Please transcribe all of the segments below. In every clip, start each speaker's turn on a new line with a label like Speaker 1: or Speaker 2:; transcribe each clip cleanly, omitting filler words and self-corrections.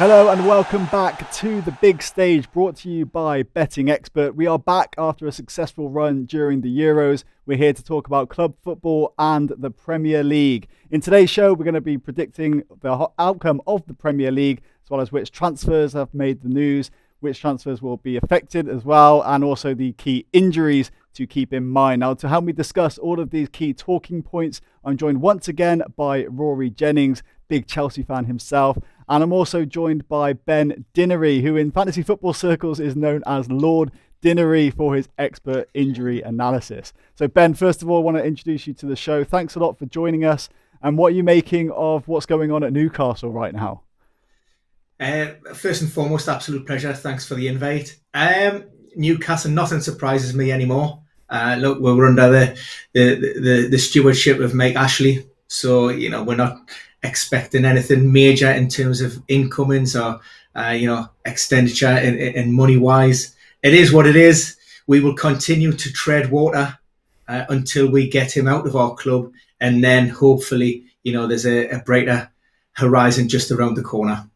Speaker 1: Hello and welcome back to the big stage, brought to you by Betting Expert. We are back after a successful run during the Euros. We're here to talk about club football and the Premier League. In today's show, we're going to be predicting the outcome of the Premier League, as well as which transfers have made the news, which transfers will be affected as well, and also the key injuries to keep in mind. Now, to help me discuss all of these key talking points, I'm joined once again by Rory Jennings, big Chelsea fan himself. And I'm also joined by Ben Dinnery, who in fantasy football circles is known as Lord Dinnery for his expert injury analysis. So Ben, first of all, I want to introduce you to the show. Thanks a lot for joining us. And what are you making of what's going on at Newcastle right now?
Speaker 2: First and foremost, absolute pleasure. Thanks for the invite. Newcastle, nothing surprises me anymore. Look, we're under the stewardship of Mike Ashley. So, we're not expecting anything major in terms of incomings or expenditure and money wise. It is what it is. We will continue to tread water until we get him out of our club, and then hopefully there's a brighter horizon just around the corner.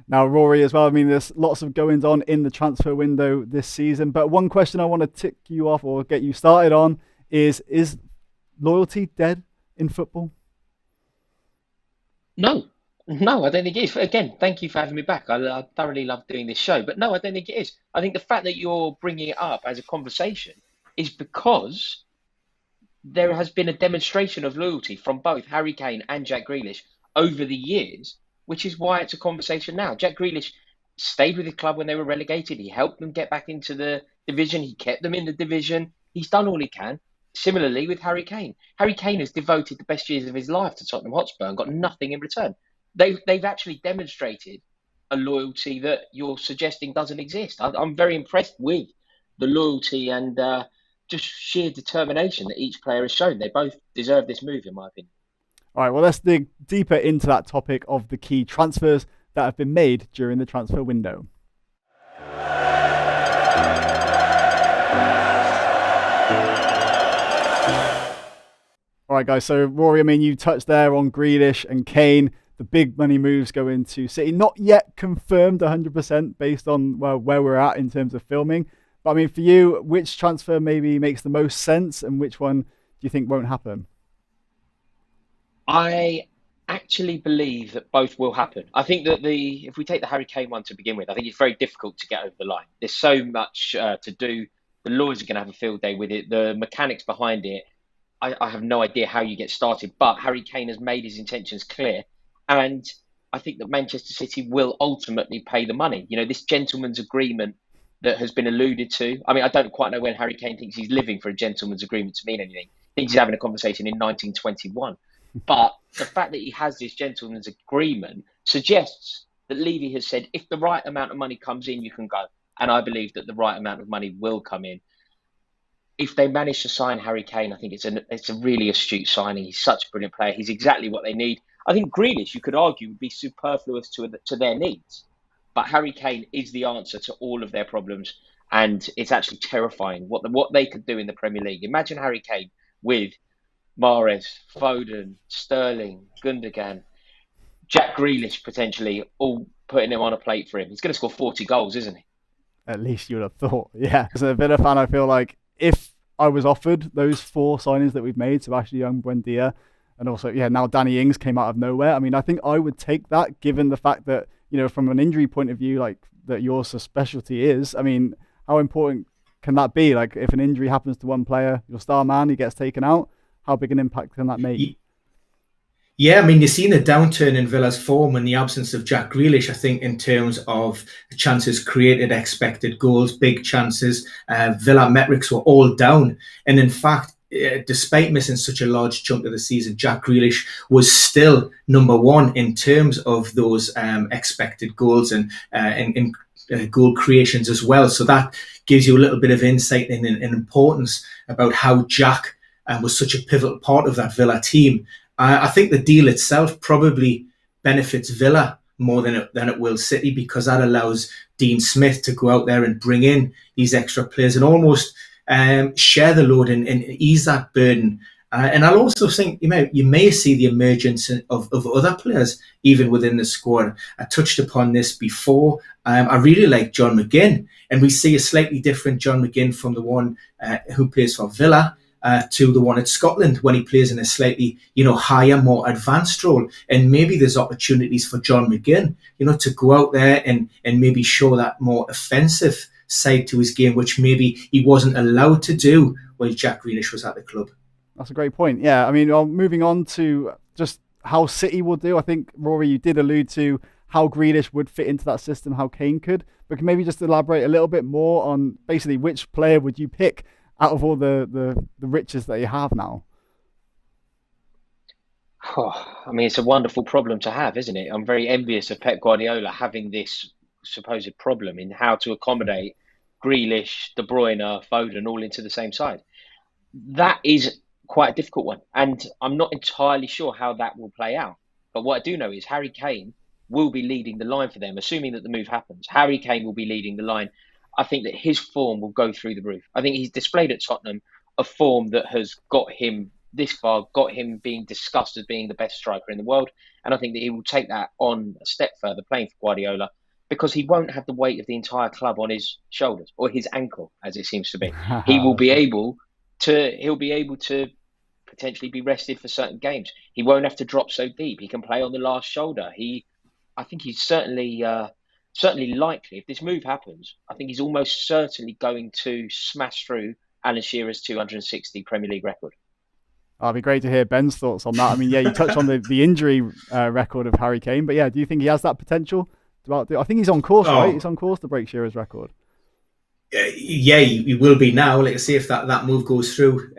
Speaker 1: Now, Rory, as well, I mean, there's lots of goings on in the transfer window this season, but one question I want to tick you off or get you started on is loyalty dead in football?
Speaker 3: No, I don't think it is. Again, thank you for having me back. I thoroughly love doing this show. But no, I don't think it is. I think the fact that you're bringing it up as a conversation is because there has been a demonstration of loyalty from both Harry Kane and Jack Grealish over the years, which is why it's a conversation now. Jack Grealish stayed with the club when they were relegated. He helped them get back into the division. He kept them in the division. He's done all he can. Similarly with Harry Kane. Harry Kane has devoted the best years of his life to Tottenham Hotspur and got nothing in return. They've actually demonstrated a loyalty that you're suggesting doesn't exist. I'm very impressed with the loyalty and just sheer determination that each player has shown. They both deserve this move, in my opinion.
Speaker 1: All right, well, let's dig deeper into that topic of the key transfers that have been made during the transfer window. All right, guys, so Rory, I mean, you touched there on Grealish and Kane. The big money moves go into City. Not yet confirmed 100% based on where we're at in terms of filming. But I mean, for you, which transfer maybe makes the most sense and which one do you think won't happen?
Speaker 3: I actually believe that both will happen. I think that if we take the Harry Kane one to begin with, I think it's very difficult to get over the line. There's so much to do. The lawyers are going to have a field day with it. The mechanics behind it, I have no idea how you get started, but Harry Kane has made his intentions clear. And I think that Manchester City will ultimately pay the money. This gentleman's agreement that has been alluded to. I mean, I don't quite know when Harry Kane thinks he's living for a gentleman's agreement to mean anything. I think he's having a conversation in 1921. But the fact that he has this gentleman's agreement suggests that Levy has said, if the right amount of money comes in, you can go. And I believe that the right amount of money will come in. If they manage to sign Harry Kane, I think it's a really astute signing. He's such a brilliant player. He's exactly what they need. I think Grealish, you could argue, would be superfluous to their needs. But Harry Kane is the answer to all of their problems. And it's actually terrifying what they could do in the Premier League. Imagine Harry Kane with Mahrez, Foden, Sterling, Gundogan, Jack Grealish potentially all putting him on a plate for him. He's going to score 40 goals, isn't he?
Speaker 1: At least you would have thought. Yeah. As a Villa fan, I feel like if I was offered those 4 signings that we've made, so Ashley Young, Buendia, and also, now Danny Ings came out of nowhere. I mean, I think I would take that given the fact that, from an injury point of view, like that your specialty is, I mean, how important can that be? Like if an injury happens to one player, your star man, he gets taken out, how big an impact can that make?
Speaker 2: Yeah, I mean, you've seen a downturn in Villa's form in the absence of Jack Grealish, I think, in terms of the chances created, expected goals, big chances. Villa metrics were all down. And in fact, despite missing such a large chunk of the season, Jack Grealish was still number 1 in terms of those expected goals and goal creations as well. So that gives you a little bit of insight and importance about how Jack was such a pivotal part of that Villa team. I think the deal itself probably benefits Villa more than it will City, because that allows Dean Smith to go out there and bring in these extra players and almost share the load and ease that burden And I'll also think you may see the emergence of other players even within the squad. I touched upon this before. I really like John McGinn, and we see a slightly different John McGinn from the one who plays for Villa to the one at Scotland when he plays in a slightly higher, more advanced role. And maybe there's opportunities for John McGinn, to go out there and maybe show that more offensive side to his game, which maybe he wasn't allowed to do while Jack Grealish was at the club.
Speaker 1: That's a great point. Yeah, I mean, moving on to just how City will do, I think, Rory, you did allude to how Grealish would fit into that system, how Kane could, but can maybe just elaborate a little bit more on basically which player would you pick out of all the riches that you have now?
Speaker 3: Oh, I mean, it's a wonderful problem to have, isn't it? I'm very envious of Pep Guardiola having this supposed problem in how to accommodate Grealish, De Bruyne, Foden all into the same side. That is quite a difficult one. And I'm not entirely sure how that will play out. But what I do know is Harry Kane will be leading the line for them, assuming that the move happens. Harry Kane will be leading the line. I think that his form will go through the roof. I think he's displayed at Tottenham a form that has got him this far, got him being discussed as being the best striker in the world. And I think that he will take that on a step further playing for Guardiola, because he won't have the weight of the entire club on his shoulders, or his ankle, as it seems to be. He'll be able to potentially be rested for certain games. He won't have to drop so deep. He can play on the last shoulder. I think he's certainly likely, if this move happens, I think he's almost certainly going to smash through Alan Shearer's 260 Premier League record.
Speaker 1: Oh, it'd be great to hear Ben's thoughts on that. I mean, yeah, you touched on the injury record of Harry Kane, but yeah, do you think he has that potential? I think he's on course, right? He's on course to break Shearer's record.
Speaker 2: Yeah, he will be now. Like I say, if that move goes through.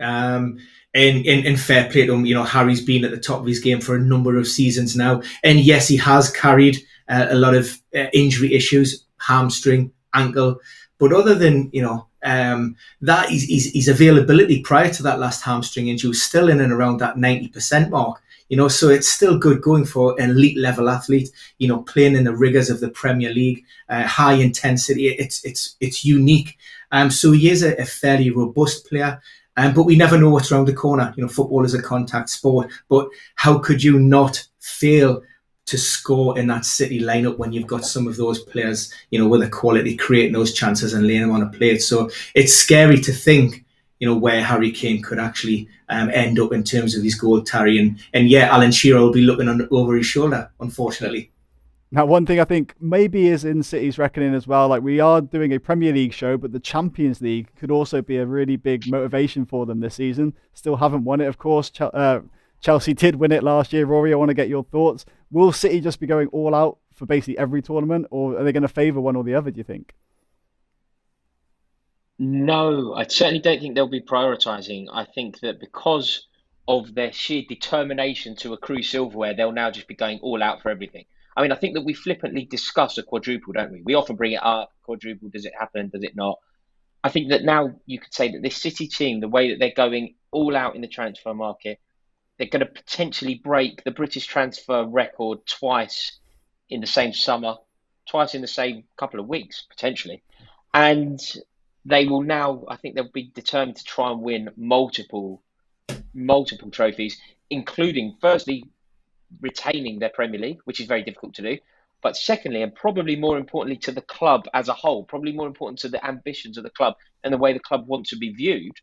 Speaker 2: In fair play to him, Harry's been at the top of his game for a number of seasons now. And yes, he has carried a lot of injury issues, hamstring, ankle. But other than, that, his availability prior to that last hamstring injury was still in and around that 90% mark. So it's still good going for an elite level athlete, playing in the rigors of the Premier League, high intensity. It's unique. So he is a fairly robust player. But we never know what's around the corner. Football is a contact sport. But how could you not fail to score in that City lineup when you've got some of those players, with the quality, creating those chances and laying them on a plate? So it's scary to think, where Harry Kane could actually end up in terms of his goal tally. And yeah, Alan Shearer will be looking over his shoulder, unfortunately.
Speaker 1: Now, one thing I think maybe is in City's reckoning as well, like we are doing a Premier League show, but the Champions League could also be a really big motivation for them this season. Still haven't won it, of course. Chelsea did win it last year. Rory, I want to get your thoughts. Will City just be going all out for basically every tournament, or are they going to favour one or the other, do you think?
Speaker 3: No, I certainly don't think they'll be prioritising. I think that because of their sheer determination to accrue silverware, they'll now just be going all out for everything. I mean, I think that we flippantly discuss a quadruple, don't we? We often bring it up. Quadruple, does it happen? Does it not? I think that now you could say that this City team, the way that they're going all out in the transfer market, they're going to potentially break the British transfer record twice in the same summer, twice in the same couple of weeks, potentially. And they will now, I think they'll be determined to try and win multiple trophies, including, firstly, retaining their Premier League, which is very difficult to do. But secondly, and probably more importantly to the club as a whole, probably more important to the ambitions of the club and the way the club wants to be viewed,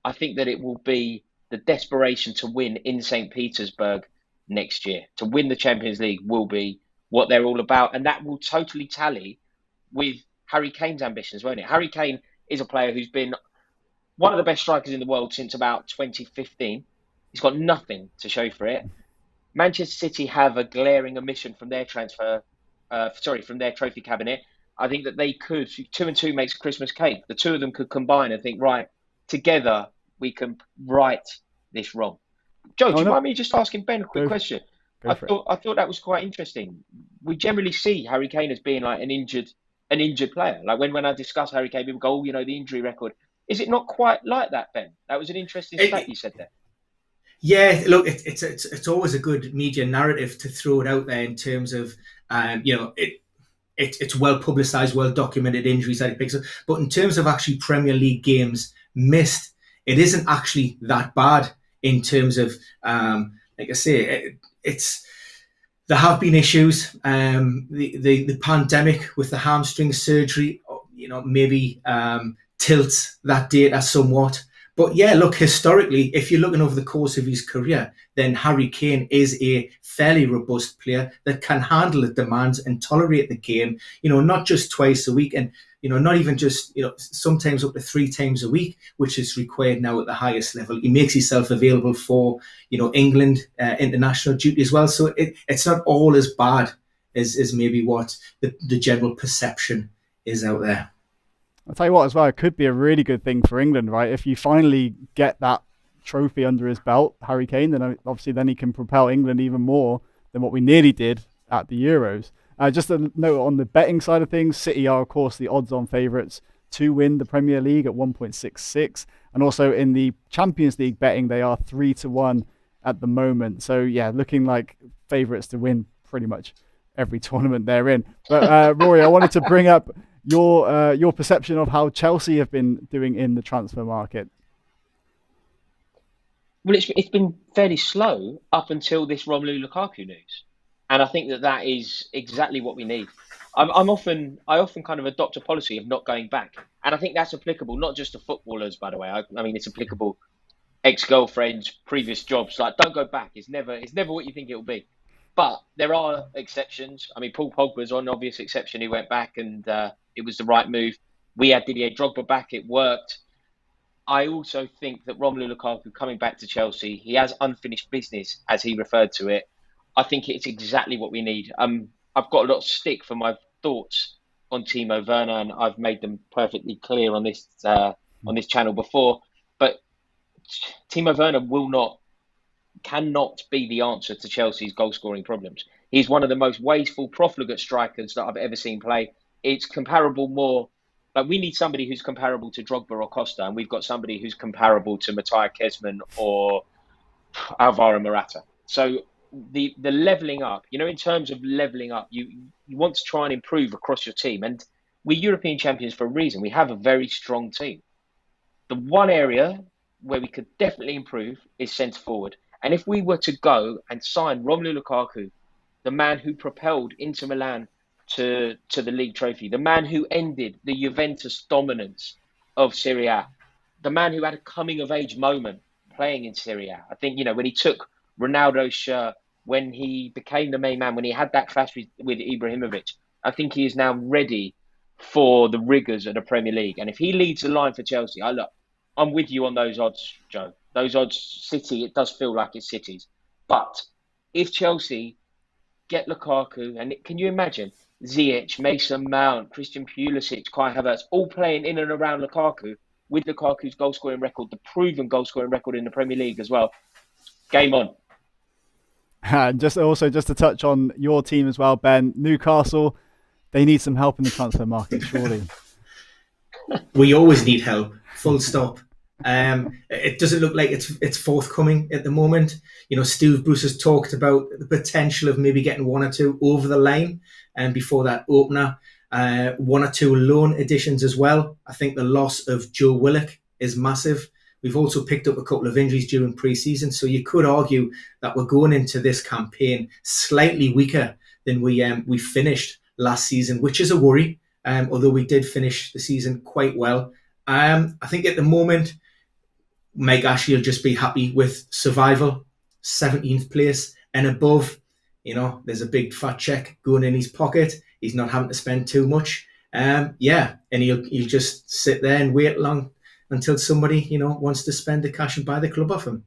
Speaker 3: I think that it will be the desperation to win in St. Petersburg next year. To win the Champions League will be what they're all about. And that will totally tally with Harry Kane's ambitions, won't it? Harry Kane is a player who's been one of the best strikers in the world since about 2015. He's got nothing to show for it. Manchester City have a glaring omission from their from their trophy cabinet. I think that they could, 2 and 2 makes a Christmas cake. The two of them could combine and think, right, together we can right this wrong. Joe, do you mind me just asking Ben a quick question? I thought that was quite interesting. We generally see Harry Kane as being like an injured player. Like when I discuss Harry Kane, people go, the injury record. Is it not quite like that, Ben? That was an interesting stat you said there.
Speaker 2: Yeah, look, it's always a good media narrative to throw it out there in terms of, it's well publicised, well documented injuries that he picks up. But in terms of actually Premier League games missed, it isn't actually that bad. in terms of, like I say, there have been issues. The pandemic with the hamstring surgery, maybe tilts that data somewhat. But yeah, look, historically, if you're looking over the course of his career, then Harry Kane is a fairly robust player that can handle the demands and tolerate the game, not just twice a week and, not even just, sometimes up to 3 times a week, which is required now at the highest level. He makes himself available for, England international duty as well. So it's not all as bad as maybe what the general perception is out there.
Speaker 1: I'll tell you what as well, it could be a really good thing for England, right? If you finally get that trophy under his belt, Harry Kane, then obviously then he can propel England even more than what we nearly did at the Euros. Just a note on the betting side of things, City are, of course, the odds-on favourites to win the Premier League at 1.66. And also in the Champions League betting, they are 3-1 at the moment. So, yeah, looking like favourites to win pretty much every tournament they're in. But, Rory, I wanted to bring up your perception of how Chelsea have been doing in the transfer market.
Speaker 3: Well, it's been fairly slow up until this Romelu Lukaku news, and I think that is exactly what we need. I often kind of adopt a policy of not going back, and I think that's applicable not just to footballers, by the way. I mean, it's applicable ex-girlfriends, previous jobs. Like, don't go back. It's never what you think it will be. But there are exceptions. I mean, Paul Pogba's an obvious exception. He went back and it was the right move. We had Didier Drogba back. It worked. I also think that Romelu Lukaku coming back to Chelsea, he has unfinished business, as he referred to it. I think it's exactly what we need. I've got a lot of stick for my thoughts on Timo Werner, and I've made them perfectly clear on this channel before. But Timo Werner cannot be the answer to Chelsea's goal-scoring problems. He's one of the most wasteful, profligate strikers that I've ever seen play. It's comparable more, like we need somebody who's comparable to Drogba or Costa, and we've got somebody who's comparable to Matthias Kesman or Alvaro Morata. So the levelling up, in terms of levelling up, you want to try and improve across your team. And we're European champions for a reason. We have a very strong team. The one area where we could definitely improve is centre forward. And if we were to go and sign Romelu Lukaku, the man who propelled Inter Milan to the league trophy, the man who ended the Juventus dominance of Serie A, the man who had a coming-of-age moment playing in Serie A. I think, when he took Ronaldo's shirt, when he became the main man, when he had that clash with Ibrahimovic, I think he is now ready for the rigours of the Premier League. And if he leads the line for Chelsea, I'm with you on those odds, Joe. Those odds, City, it does feel like it's City's. But if Chelsea get Lukaku, and can you imagine Ziyech, Mason Mount, Christian Pulisic, Kai Havertz, all playing in and around Lukaku, with Lukaku's goal-scoring record, the proven goal-scoring record in the Premier League as well. Game on.
Speaker 1: And just to touch on your team as well, Ben, Newcastle, they need some help in the transfer market, surely.
Speaker 2: We always need help, full stop. It doesn't look like it's forthcoming at the moment. Steve Bruce has talked about the potential of maybe getting 1 or 2 over the line and before that opener. 1 or 2 loan additions as well. I think the loss of Joe Willock is massive. We've also picked up a couple of injuries during pre-season, so you could argue that we're going into this campaign slightly weaker than we finished last season, which is a worry. Although we did finish the season quite well. I think at the moment, Mike Ashley will just be happy with survival, 17th place and above. There's a big fat check going in his pocket. He's not having to spend too much. And he'll just sit there and wait long until somebody, wants to spend the cash and buy the club off him.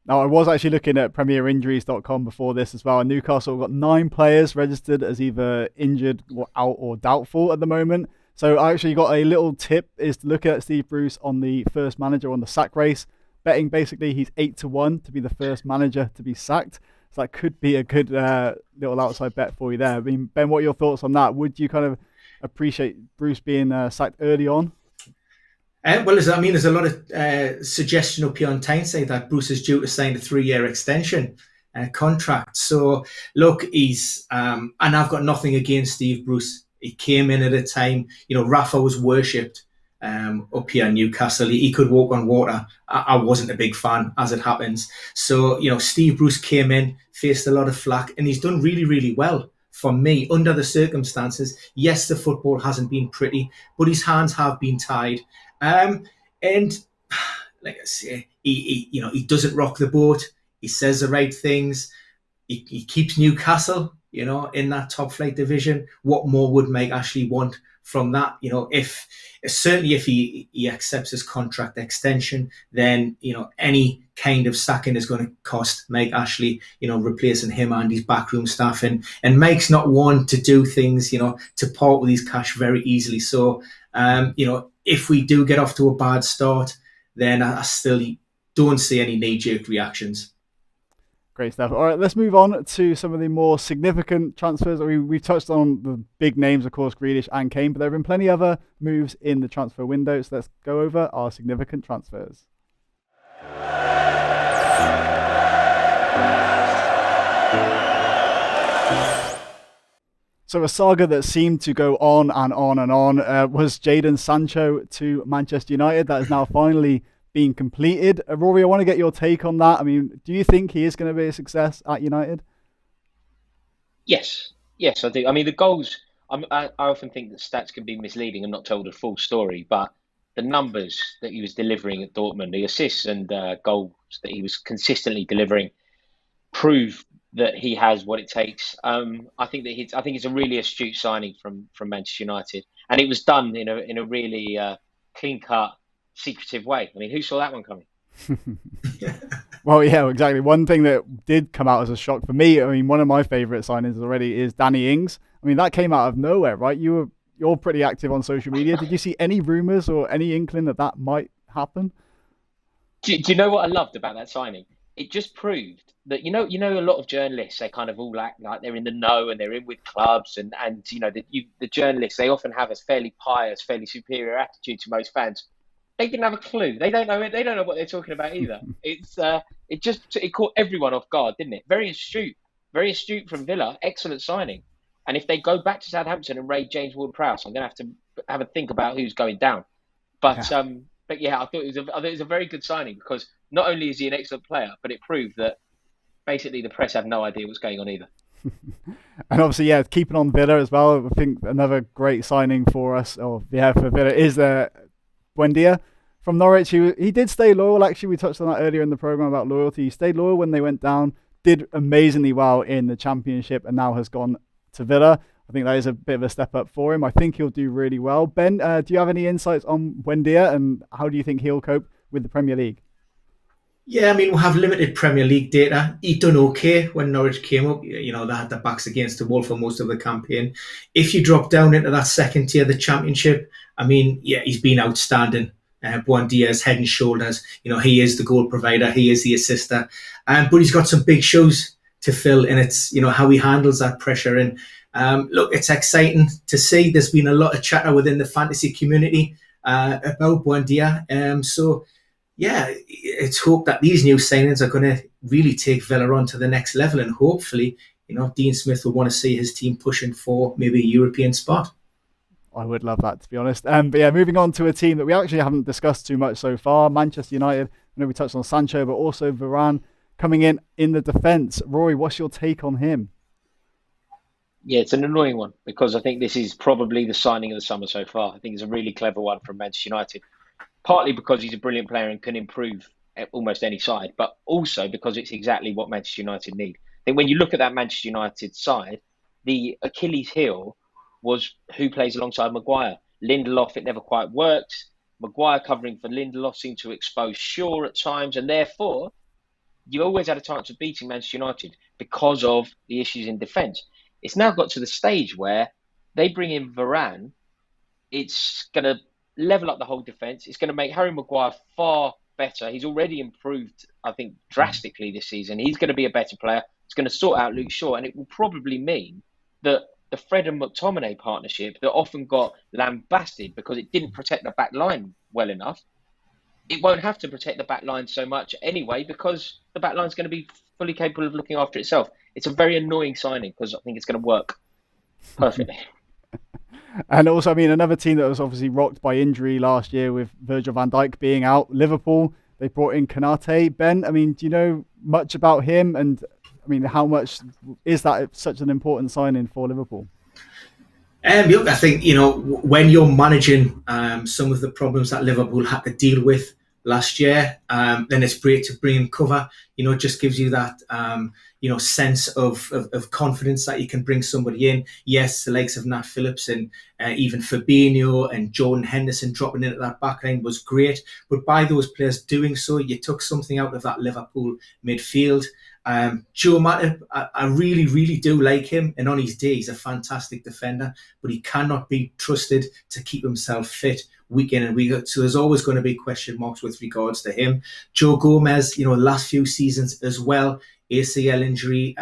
Speaker 1: Now, I was actually looking at premierinjuries.com before this as well, and Newcastle got 9 players registered as either injured or out or doubtful at the moment. So I actually got a little tip is to look at Steve Bruce on the first manager on the sack race. Betting basically he's 8-1 to be the first manager to be sacked. So that could be a good little outside bet for you there. I mean, Ben, what are your thoughts on that? Would you kind of appreciate Bruce being sacked early on?
Speaker 2: There's a lot of suggestion up here on Tyneside that Bruce is due to sign a 3-year extension contract. So, look, he's and I've got nothing against Steve Bruce. He came in at a time, Raphael was worshipped up here in Newcastle. He could walk on water. I wasn't a big fan, as it happens. So, Steve Bruce came in, faced a lot of flack, and he's done really, really well for me under the circumstances. Yes, the football hasn't been pretty, but his hands have been tied. And like I say, he doesn't rock the boat. He says the right things. He keeps Newcastle, in that top flight division. What more would Mike Ashley want from that? If he accepts his contract extension, then any kind of sacking is going to cost Mike Ashley, replacing him and his backroom staff, and Mike's not one to do things, to part with his cash very easily. So if we do get off to a bad start, then I still don't see any knee-jerk reactions.
Speaker 1: Great stuff. All right, let's move on to some of the more significant transfers. We've touched on the big names, of course, Grealish and Kane, but there have been plenty other moves in the transfer window. So let's go over our significant transfers. So a saga that seemed to go on and on and on was Jadon Sancho to Manchester United. That is now finally being completed. Rory, I want to get your take on that. I mean, do you think he is going to be a success at United?
Speaker 3: Yes, I do. I mean, the goals, I often think that stats can be misleading and not tell the full story, but the numbers that he was delivering at Dortmund, the assists and goals that he was consistently delivering, prove that he has what it takes. I think it's a really astute signing from Manchester United, and it was done in a really clean-cut, secretive way. I mean, who saw that one coming?
Speaker 1: Well, yeah, exactly. One thing that did come out as a shock for me, I mean, one of my favourite signings already is Danny Ings. I mean, that came out of nowhere, right? You're pretty active on social media. Did you see any rumours or any inkling that might happen?
Speaker 3: Do you know what I loved about that signing? It just proved that a lot of journalists, they kind of all act like they're in the know and they're in with clubs, and the journalists, they often have a fairly pious, fairly superior attitude to most fans. They didn't have a clue. They don't know it. They don't know what they're talking about either. It caught everyone off guard, didn't it? Very astute from Villa. Excellent signing. And if they go back to Southampton and raid James Ward-Prowse, I'm going to have to have a think about who's going down. But yeah, I thought it was a very good signing, because not only is he an excellent player, but it proved that basically the press have no idea what's going on either.
Speaker 1: And obviously, yeah, keeping on Villa as well. I think another great signing for us, for Villa, is Buendia from Norwich. He did stay loyal. Actually, we touched on that earlier in the program about loyalty. He stayed loyal when they went down, did amazingly well in the Championship, and now has gone to Villa. I think that is a bit of a step up for him. I think he'll do really well. Ben, do you have any insights on Buendia, and how do you think he'll cope with the Premier League?
Speaker 2: Yeah, I mean, we have limited Premier League data. He'd done okay when Norwich came up. They had their backs against the wall for most of the campaign. If you drop down into that second tier, the Championship, I mean, yeah, he's been outstanding. Buendia is head and shoulders. He is the goal provider. He is the assister. But he's got some big shoes to fill, and it's, how he handles that pressure. And look, it's exciting to see. There's been a lot of chatter within the fantasy community about Buendia. So, yeah, it's hope that these new signings are going to really take Villa on to the next level, and hopefully, Dean Smith will want to see his team pushing for maybe a European spot.
Speaker 1: I would love that, to be honest. But yeah, moving on to a team that we actually haven't discussed too much so far, Manchester United. I know we touched on Sancho, but also Varane coming in the defence. Rory, what's your take on him?
Speaker 3: Yeah, it's an annoying one, because I think this is probably the signing of the summer so far. I think it's a really clever one from Manchester United. Partly because he's a brilliant player and can improve at almost any side, but also because it's exactly what Manchester United need. I think when you look at that Manchester United side, the Achilles heel was who plays alongside Maguire. Lindelof, it never quite worked. Maguire covering for Lindelof seemed to expose Shaw at times, and therefore you always had a chance of beating Manchester United because of the issues in defence. It's now got to the stage where they bring in Varane. It's going to level up the whole defence. It's going to make Harry Maguire far better. He's already improved, I think, drastically this season. He's going to be a better player. It's going to sort out Luke Shaw, and it will probably mean that the Fred and McTominay partnership that often got lambasted because it didn't protect the back line well enough, it won't have to protect the back line so much anyway, because the back line's going to be fully capable of looking after itself. It's a very annoying signing because I think it's going to work perfectly.
Speaker 1: And also, I mean, another team that was obviously rocked by injury last year with Virgil van Dijk being out, Liverpool, they brought in Konate. Ben, I mean, do you know much about him? And I mean, how much is that such an important signing for Liverpool?
Speaker 2: Look, I think, when you're managing some of the problems that Liverpool had to deal with last year, then it's great to bring in cover. It just gives you that sense of confidence that you can bring somebody in. Yes, the likes of Nat Phillips and even Fabinho and Jordan Henderson dropping into that backline was great. But by those players doing so, you took something out of that Liverpool midfield. Joe Matip, I really, really do like him. And on his day, he's a fantastic defender, but he cannot be trusted to keep himself fit week in and week out. So there's always going to be question marks with regards to him. Joe Gomez, the last few seasons as well, ACL injury,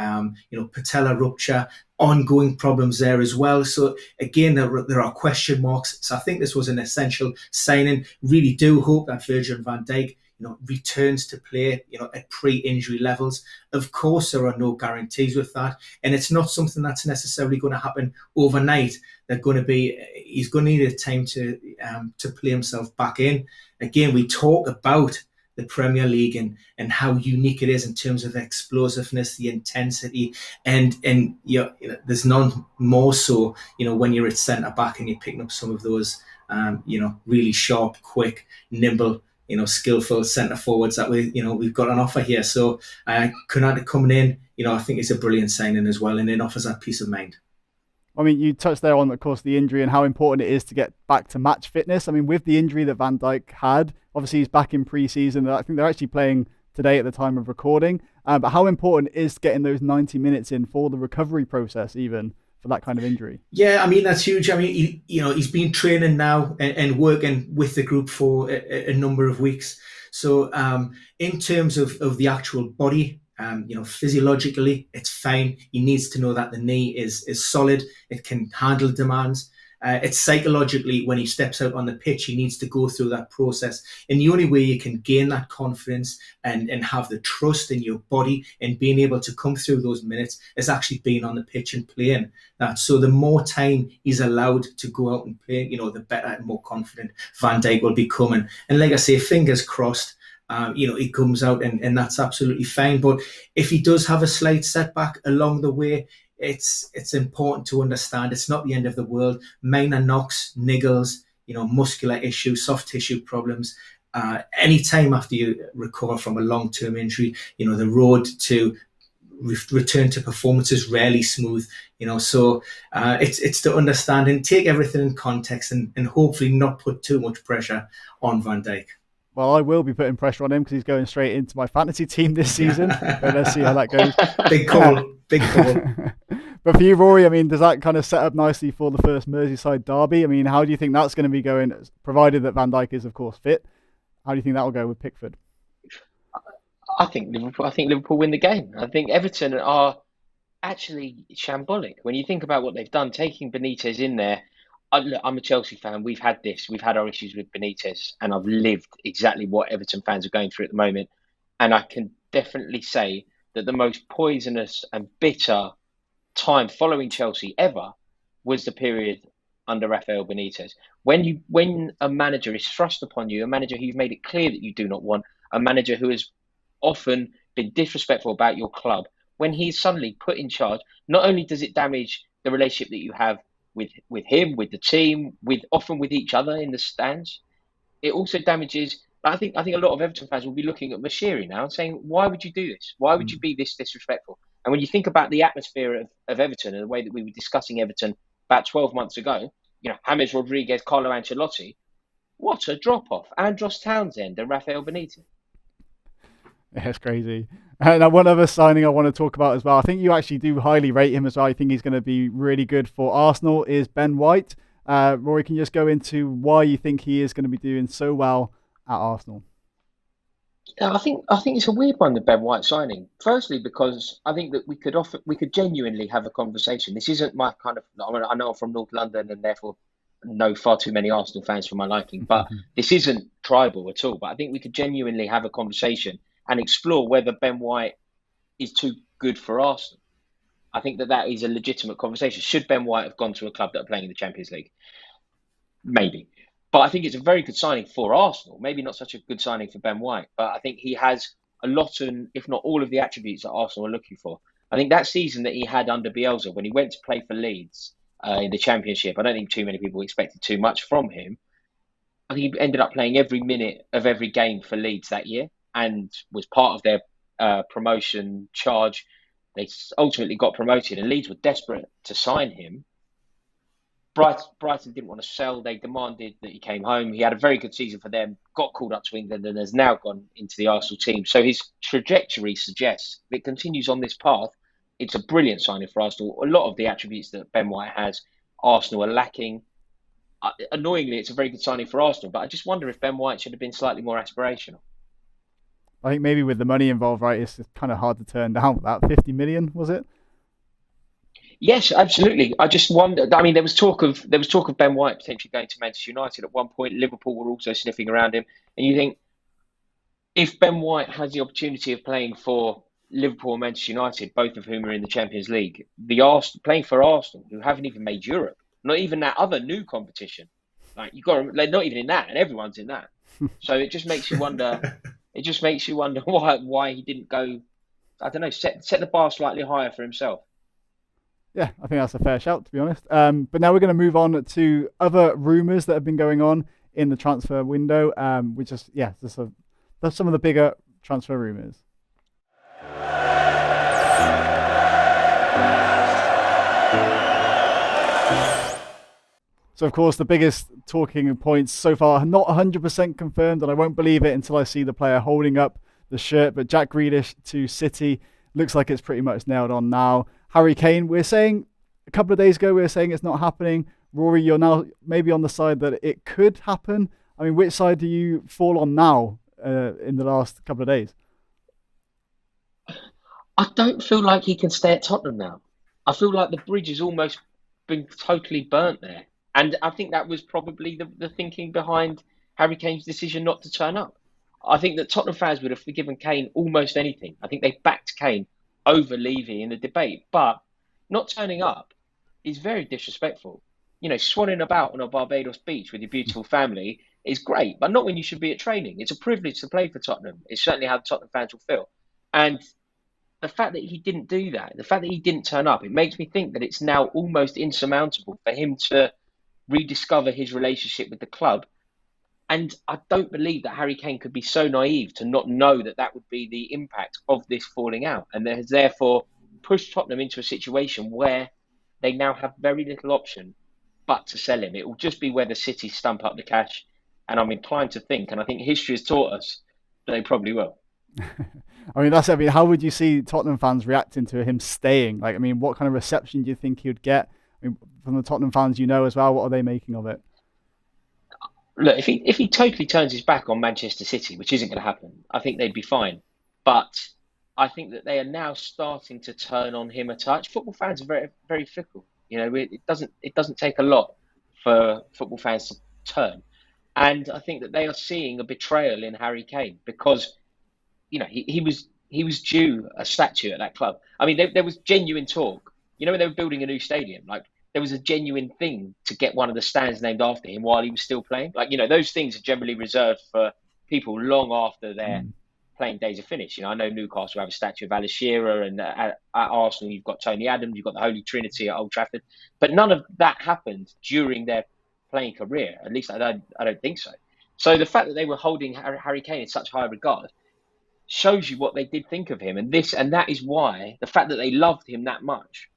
Speaker 2: patella rupture, ongoing problems there as well. So again, there are question marks. So I think this was an essential signing. Really do hope that Virgil van Dijk returns to play, at pre-injury levels. Of course, there are no guarantees with that, and it's not something that's necessarily going to happen overnight. He's going to need a time to play himself back in. Again, we talk about the Premier League and how unique it is in terms of explosiveness, the intensity, and there's none more so, when you're at centre back and you're picking up some of those, really sharp, quick, nimble, skillful centre forwards that we've got on offer here. So Konate coming in, I think it's a brilliant signing as well, and it offers that peace of mind.
Speaker 1: I mean, you touched there on, of course, the injury and how important it is to get back to match fitness. I mean, with the injury that Van Dijk had, obviously he's back in pre-season. I think they're actually playing today at the time of recording. But how important is getting those 90 minutes in for the recovery process, even for that kind of injury?
Speaker 2: Yeah, I mean, that's huge. I mean, he's been training now and working with the group for a number of weeks. So in terms of the actual body, physiologically, it's fine. He needs to know that the knee is solid. It can handle demands. It's psychologically, when he steps out on the pitch, he needs to go through that process. And the only way you can gain that confidence and have the trust in your body and being able to come through those minutes is actually being on the pitch and playing that. So the more time he's allowed to go out and play, the better and more confident Van Dijk will become. And like I say, fingers crossed, he comes out and that's absolutely fine. But if he does have a slight setback along the way, it's important to understand it's not the end of the world. Minor knocks, niggles, muscular issues, soft tissue problems. Any time after you recover from a long-term injury, the road to return to performance is rarely smooth. So it's to understand and take everything in context and hopefully not put too much pressure on Van Dijk.
Speaker 1: Well, I will be putting pressure on him because he's going straight into my fantasy team this season. But let's see how that goes.
Speaker 2: Big call.
Speaker 1: But for you, Rory, I mean, does that kind of set up nicely for the first Merseyside derby? I mean, how do you think that's going to be going, provided that Van Dijk is, of course, fit? How do you think that will go with Pickford?
Speaker 3: I think Liverpool win the game. I think Everton are actually shambolic. When you think about what they've done, taking Benitez in there, I'm a Chelsea fan. We've had our issues with Benitez, and I've lived exactly what Everton fans are going through at the moment. And I can definitely say that the most poisonous and bitter time following Chelsea ever was the period under Raphael Benitez. When a manager is thrust upon you, a manager who you've made it clear that you do not want, a manager who has often been disrespectful about your club, when he's suddenly put in charge, not only does it damage the relationship that you have with him, with the team, often with each other in the stands, it also damages. I think a lot of Everton fans will be looking at Moshiri now and saying, why would you do this? Why would you be this disrespectful? And when you think about the atmosphere of Everton and the way that we were discussing Everton about 12 months ago, James Rodriguez, Carlo Ancelotti, what a drop-off. Andros Townsend and Raphael Benitez.
Speaker 1: Yeah, it's crazy. And one other signing I want to talk about as well, I think you actually do highly rate him as well. I think he's going to be really good for Arsenal, is Ben White. Rory, can you just go into why you think he is going to be doing so well at Arsenal?
Speaker 3: Yeah, I think it's a weird one, the Ben White signing. Firstly, because I think that we could genuinely have a conversation. This isn't my kind of. I know I'm from North London and therefore know far too many Arsenal fans for my liking. But this isn't tribal at all. But I think we could genuinely have a conversation and explore whether Ben White is too good for Arsenal. I think that is a legitimate conversation. Should Ben White have gone to a club that are playing in the Champions League? Maybe. But I think it's a very good signing for Arsenal. Maybe not such a good signing for Ben White, but I think he has a lot, and if not all of the attributes that Arsenal are looking for. I think that season that he had under Bielsa, when he went to play for Leeds in the Championship, I don't think too many people expected too much from him. I think he ended up playing every minute of every game for Leeds that year and was part of their promotion charge. They ultimately got promoted, and Leeds were desperate to sign him. Brighton didn't want to sell. They demanded that he came home. He had a very good season for them, got called up to England, and has now gone into the Arsenal team. So his trajectory suggests if it continues on this path, it's a brilliant signing for Arsenal. A lot of the attributes that Ben White has, Arsenal are lacking. Annoyingly, it's a very good signing for Arsenal, but I just wonder if Ben White should have been slightly more aspirational.
Speaker 1: I think maybe with the money involved, right, it's kind of hard to turn down. That 50 million, was it?
Speaker 3: Yes, absolutely. I just wondered. I mean, there was talk of Ben White potentially going to Manchester United at one point. Liverpool were also sniffing around him, and you think if Ben White has the opportunity of playing for Liverpool and Manchester United, both of whom are in the Champions League, playing for Arsenal, who haven't even made Europe, not even that other new competition, like they're not even in that, and everyone's in that. So it just makes you wonder. It just makes you wonder why he didn't go. I don't know. Set the bar slightly higher for himself.
Speaker 1: Yeah, I think that's a fair shout, to be honest. But now we're going to move on to other rumours that have been going on in the transfer window, which is, that's some of the bigger transfer rumours. So, of course, the biggest talking points so far, not 100% confirmed, and I won't believe it until I see the player holding up the shirt, but Jack Grealish to City looks like it's pretty much nailed on now. Harry Kane, we're saying a couple of days ago, we were saying it's not happening. Rory, you're now maybe on the side that it could happen. I mean, which side do you fall on now in the last couple of days?
Speaker 3: I don't feel like he can stay at Tottenham now. I feel like the bridge has almost been totally burnt there. And I think that was probably the thinking behind Harry Kane's decision not to turn up. I think that Tottenham fans would have forgiven Kane almost anything. I think they backed Kane over Levy in the debate, but not turning up is very disrespectful. You know, swanning about on a Barbados beach with your beautiful family is great, but not when you should be at training. It's a privilege to play for Tottenham. It's certainly how the Tottenham fans will feel. And the fact that he didn't do that, the fact that he didn't turn up, it makes me think that it's now almost insurmountable for him to rediscover his relationship with the club. And I don't believe that Harry Kane could be so naive to not know that would be the impact of this falling out, and has therefore pushed Tottenham into a situation where they now have very little option but to sell him. It will just be whether City stump up the cash, and I'm inclined to think, and I think history has taught us, that they probably will.
Speaker 1: I mean, how would you see Tottenham fans reacting to him staying? Like, I mean, what kind of reception do you think he would get? I mean, from the Tottenham fans as well, what are they making of it?
Speaker 3: Look, if he totally turns his back on Manchester City, which isn't going to happen, I think they'd be fine. But I think that they are now starting to turn on him a touch. Football fans are very, very fickle. You know, it doesn't take a lot for football fans to turn. And I think that they are seeing a betrayal in Harry Kane because, you know, he was due a statue at that club. I mean, there was genuine talk. You know, when they were building a new stadium, like, there was a genuine thing to get one of the stands named after him while he was still playing. Like, you know, those things are generally reserved for people long after their playing days are finished. You know, I know Newcastle have a statue of Alan Shearer, and at Arsenal you've got Tony Adams, you've got the Holy Trinity at Old Trafford. But none of that happened during their playing career. At least I don't think so. So the fact that they were holding Harry Kane in such high regard shows you what they did think of him. And that is why the fact that they loved him that much,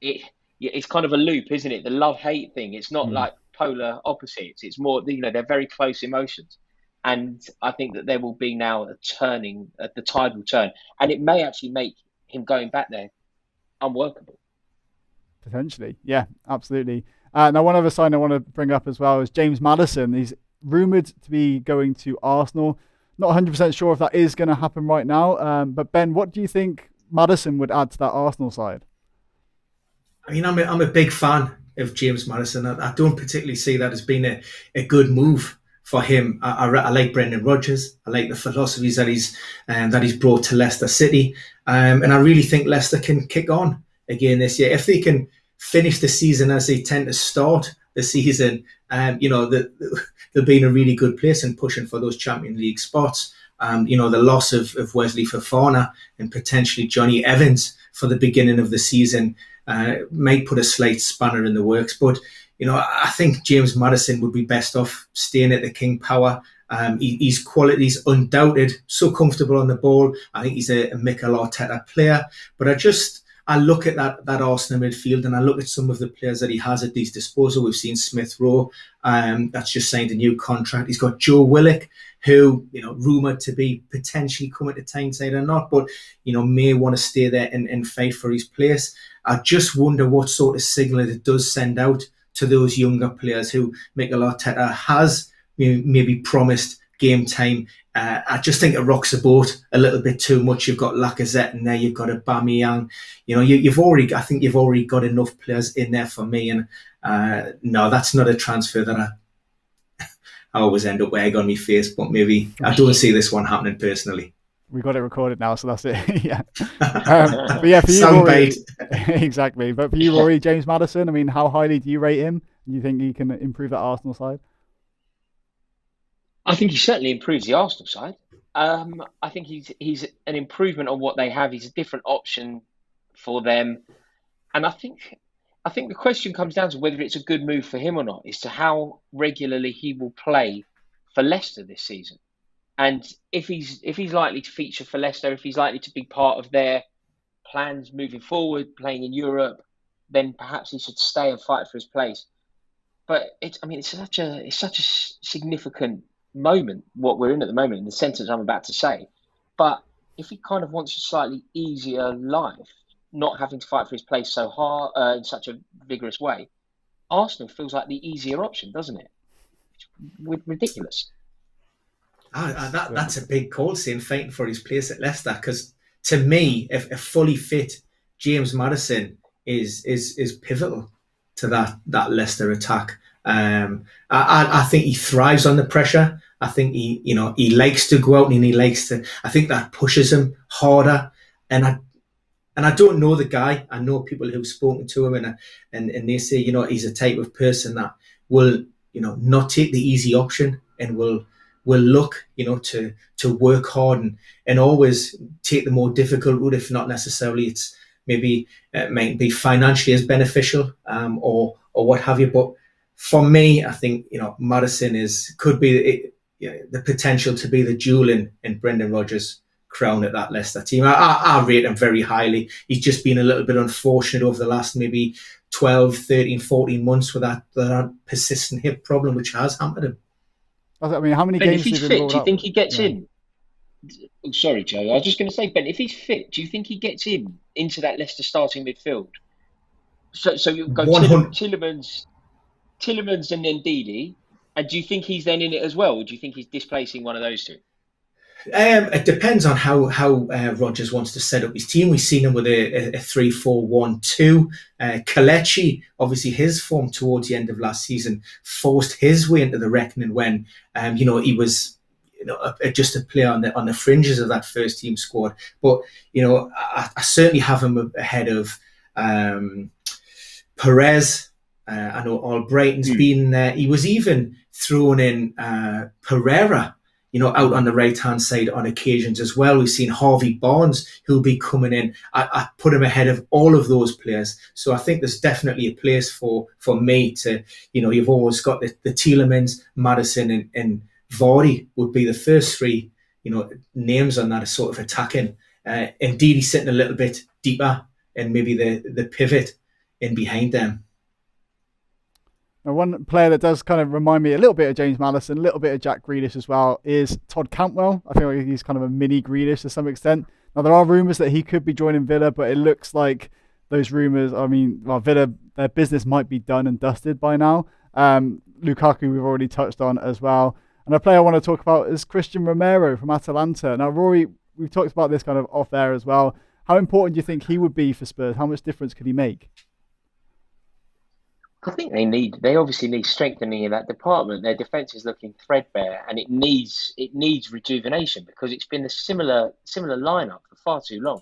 Speaker 3: it's kind of a loop, isn't it? The love-hate thing. It's not like polar opposites. It's more, you know, they're very close emotions. And I think that there will be now the tide will turn. And it may actually make him going back there unworkable.
Speaker 1: Potentially. Yeah, absolutely. Now, one other sign I want to bring up as well is James Maddison. He's rumoured to be going to Arsenal. Not 100% sure if that is going to happen right now. But Ben, what do you think Maddison would add to that Arsenal side?
Speaker 2: I mean, I'm a big fan of James Maddison. I don't particularly see that as being a good move for him. I like Brendan Rodgers. I like the philosophies that he's brought to Leicester City, and I really think Leicester can kick on again this year. If they can finish the season as they tend to start the season, they'll be in a really good place and pushing for those Champions League spots. The loss of Wesley Fofana and potentially Johnny Evans for the beginning of the season might put a slight spanner in the works. But, I think James Maddison would be best off staying at the King Power. His quality's undoubted, so comfortable on the ball. I think he's a Mikel Arteta player. But I look at that Arsenal midfield and I look at some of the players that he has at his disposal. We've seen Smith Rowe, that's just signed a new contract. He's got Joe Willock, who, rumoured to be potentially coming to Tyneside or not, but, may want to stay there and fight for his place. I just wonder what sort of signal it does send out to those younger players who Mikel Arteta has maybe promised game time. I just think it rocks the boat a little bit too much. You've got Lacazette in there, you've got Aubameyang. I think you've already got enough players in there for me. And no, that's not a transfer that I always end up with egg on my face. But maybe I don't see this one happening personally.
Speaker 1: We got it recorded now, so that's it. Yeah. But yeah, for you, Rory, exactly. But for you, Rory, James Maddison, I mean, how highly do you rate him? Do you think he can improve that Arsenal side?
Speaker 3: I think he certainly improves the Arsenal side. I think he's an improvement on what they have. He's a different option for them, and I think the question comes down to whether it's a good move for him or not, as to how regularly he will play for Leicester this season, and if he's likely to feature for Leicester, if he's likely to be part of their plans moving forward, playing in Europe, then perhaps he should stay and fight for his place. But it's such a significant moment what we're in at the moment in the sentence I'm about to say. But if he kind of wants a slightly easier life, not having to fight for his place so hard in such a vigorous way, Arsenal feels like the easier option, doesn't it? It's ridiculous.
Speaker 2: That's a big call, saying fighting for his place at Leicester, because to me, if a fully fit James Maddison is pivotal to that Leicester attack. I think he thrives on the pressure. I think he likes to go out and he likes to. I think that pushes him harder. And I don't know the guy. I know people who've spoken to him and they say he's a type of person that will not take the easy option and will look to work hard and always take the more difficult route, if not necessarily it's maybe it might be financially as beneficial or what have you. But for me, I think Maddison could be the potential to be the jewel in Brendan Rodgers' crown at that Leicester team. I rate him very highly. He's just been a little bit unfortunate over the last maybe 12, 13, 14 months with that persistent hip problem, which has hampered him.
Speaker 1: I mean, how many games?
Speaker 3: If he's fit, do you think he gets in? Oh, sorry, Joe. I was just going to say, Ben, if he's fit, do you think he gets into that Leicester starting midfield? So you'll go Tillemans and then Ndidi, and do you think he's then in it as well, or do you think he's displacing one of those two?
Speaker 2: It depends on how Rodgers wants to set up his team. We've seen him with a 3-4-1-2. Kelechi, obviously his form towards the end of last season forced his way into the reckoning when he was just a player on the fringes of that first team squad. But I certainly have him ahead of Perez. I know Albrighton's been there. He was even thrown in Pereira, out on the right-hand side on occasions as well. We've seen Harvey Barnes, who'll be coming in. I put him ahead of all of those players. So I think there's definitely a place for me to, you've always got the Tielemans, Maddison and Vardy would be the first three, names on that sort of attacking. Indeed, he's sitting a little bit deeper and maybe the pivot in behind them.
Speaker 1: Now, one player that does kind of remind me a little bit of James Maddison, a little bit of Jack Grealish as well, is Todd Cantwell. I feel like he's kind of a mini Grealish to some extent. Now, there are rumours that he could be joining Villa, but it looks like those rumours, Villa, their business might be done and dusted by now. Lukaku, we've already touched on as well. And a player I want to talk about is Christian Romero from Atalanta. Now, Rory, we've talked about this kind of off air as well. How important do you think he would be for Spurs? How much difference could he make?
Speaker 3: I think they obviously need strengthening in that department. Their defence is looking threadbare, and it needs rejuvenation because it's been a similar lineup for far too long.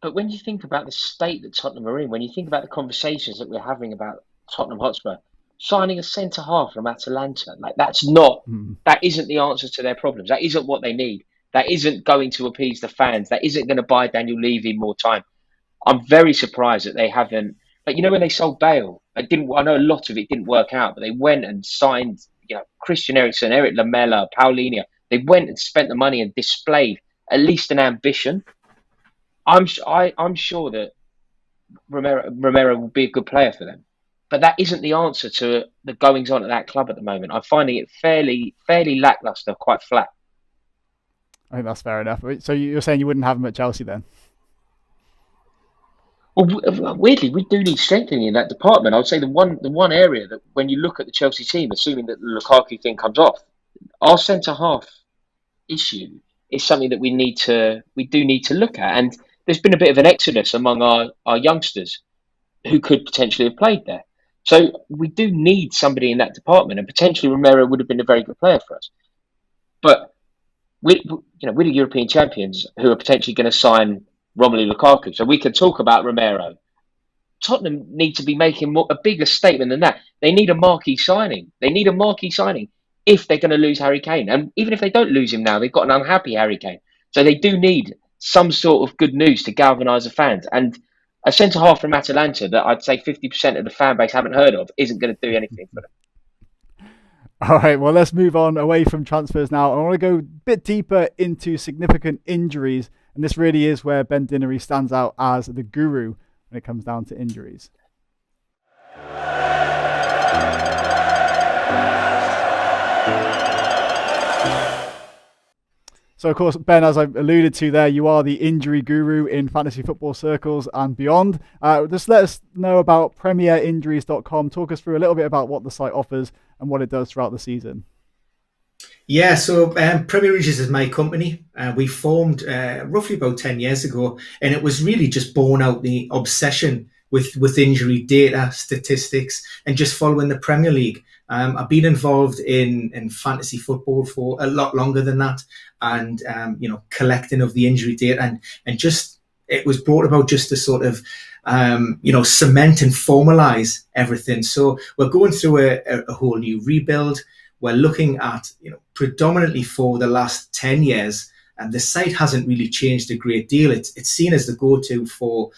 Speaker 3: But when you think about the state that Tottenham are in, when you think about the conversations that we're having about Tottenham Hotspur signing a centre half from Atalanta, like that isn't the answer to their problems. That isn't what they need. That isn't going to appease the fans. That isn't going to buy Daniel Levy more time. I'm very surprised that they haven't. Like, when they sold Bale, I know a lot of it didn't work out, but they went and signed, Christian Eriksen, Eric Lamela, Paulinho. They went and spent the money and displayed at least an ambition. I'm sure that Romero will be a good player for them, but that isn't the answer to the goings on at that club at the moment. I'm finding it fairly lackluster, quite flat.
Speaker 1: I think that's fair enough. So you're saying you wouldn't have him at Chelsea then?
Speaker 3: Well, weirdly, we do need strengthening in that department. I would say the one area that, when you look at the Chelsea team, assuming that the Lukaku thing comes off, our centre half issue is something that we do need to look at. And there's been a bit of an exodus among our youngsters who could potentially have played there. So we do need somebody in that department, and potentially Romero would have been a very good player for us. But we're the European champions who are potentially going to sign Romelu Lukaku. So we can talk about Romero. Tottenham need to be making a bigger statement than that. They need a marquee signing. If they're going to lose Harry Kane. And even if they don't lose him now, they've got an unhappy Harry Kane. So they do need some sort of good news to galvanise the fans. And a centre-half from Atalanta that I'd say 50% of the fan base haven't heard of isn't going to do anything for them.
Speaker 1: All right, well, let's move on away from transfers now. I want to go a bit deeper into significant injuries. And this really is where Ben Dinnery stands out as the guru when it comes down to injuries. So, of course, Ben, as I alluded to there, you are the injury guru in fantasy football circles and beyond. Just let us know about premierinjuries.com. Talk us through a little bit about what the site offers and what it does throughout the season.
Speaker 2: Yeah, so Premier Injuries is my company. We formed roughly about 10 years ago, and it was really just born out the obsession with injury data, statistics, and just following the Premier League. I've been involved in fantasy football for a lot longer than that, and collecting of the injury data, and just it was brought about just to sort of cement and formalize everything. So we're going through a whole new rebuild. We're looking at predominantly for the last 10 years. And the site hasn't really changed a great deal. It's seen as the go-to for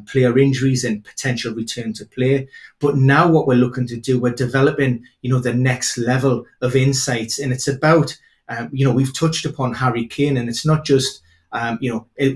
Speaker 2: player injuries and potential return to play. But now what we're looking to do, we're developing, the next level of insights. And it's about, we've touched upon Harry Kane, and it's not just,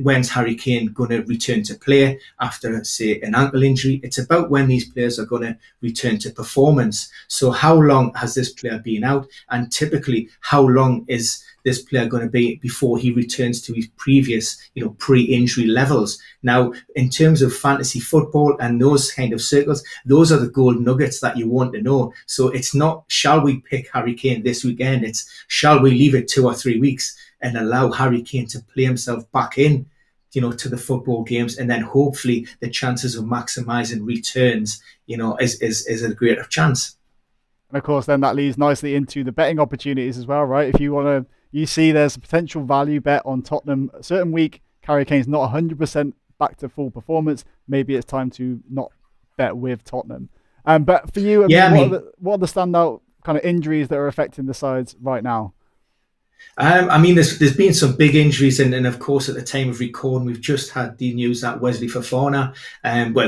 Speaker 2: when's Harry Kane going to return to play after, say, an ankle injury. It's about when these players are going to return to performance. So how long has this player been out? And typically, how long is this player going to be before he returns to his previous, pre-injury levels? Now, in terms of fantasy football and those kind of circles, those are the gold nuggets that you want to know. So it's not, shall we pick Harry Kane this weekend? It's, shall we leave it 2 or 3 weeks and allow Harry Kane to play himself back in, to the football games, and then hopefully the chances of maximising returns, is a greater chance.
Speaker 1: And of course, then that leads nicely into the betting opportunities as well, right? If you see there's a potential value bet on Tottenham a certain week, Harry Kane's not 100% back to full performance, maybe it's time to not bet with Tottenham. But for you, what are the standout kind of injuries that are affecting the sides right now?
Speaker 2: There's been some big injuries, and of course, at the time of recording, we've just had the news that Wesley Fofana,